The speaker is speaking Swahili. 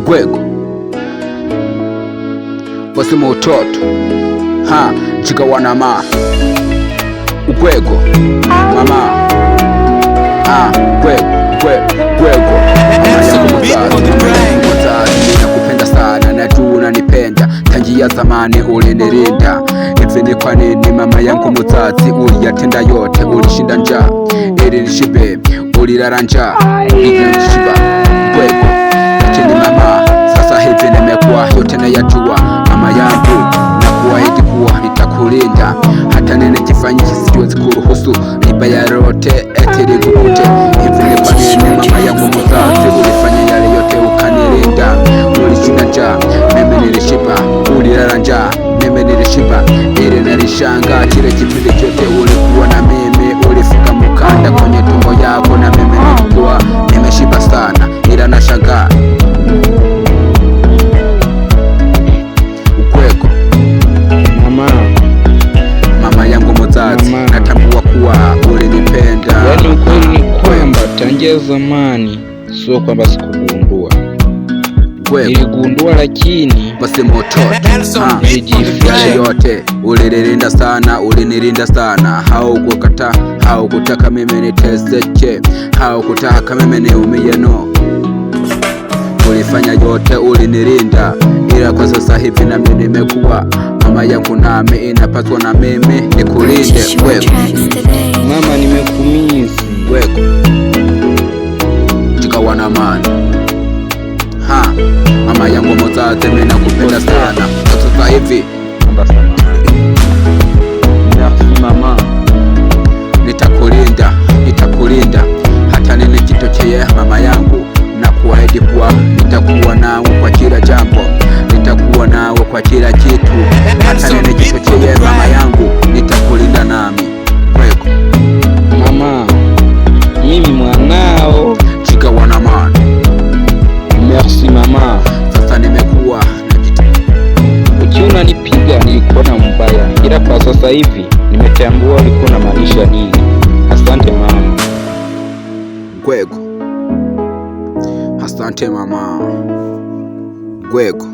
Gwego wasema utoto chikawana Gwego mama Gwego nakupenda sana na tu unanipenda tangia zamani ulinilinda. Hivi ni kwa nini mama yangu mzazi uliyatenda yote? Ulishinda njaa ili nishibe, ulilala njaa ili nishiba Gwego. Lakini mama sasa hivi nimekuwa yote nayajua mama yangu, na kuahidi kuwa nitakulinda hata nene kifanyike, siwezi kuruhusu libaya lolote eti likukute. Hivi ni kwa nini mama yangu mzazi ulifanya yale yote ukanilinda? Ulishinda njaa mimi nilishiba, ulilala njaa mimi nilishiba, ili nilishanga kile kipindi chote ulikuwa na mimi. Ulifika mkanda kwenye tumbo yako na mimi nilikuwa nimeshiba sana, ila nashangaa Gwego mama yangu mzazi, natambua kuwa ulinipenda. Yaani ukweli ni kwamba tangia zamani, sio kwamba sikugundua, niligundua, lakini basi mototo yale yote ulinilinda sana, ulinilinda sana. Haukutaka mimi niteseke, haukutaka mimi niumie, no. Ulifanya yote, ulinilinda, ila kwa sasa hivi nami nimekuwa mama yangu, nami inapaswa na mimi nikulinde. Gwego mama, nimekumisi Gwego chikawana mama yangu mzazi, mimi nakupenda sana. Sasa hivi mama, nitakulinda hata nene kitokea mama yangu, na kuahidi kuwa nitakuwa nawe kwa kila jambo, nitakuwa nawe kwa kila kitu. Hata nene kitokea mama yangu, nitakulinda nami Gwego mama, mimi mwanao chikawana merci mama. Sasa nimekuwa na kitu, ukiona nipiga nilikuona mbaya, ila kwa sasa hivi nimetambua ulikuwa na maanisha nini. Asante mama. Gwego asante mama Gwego.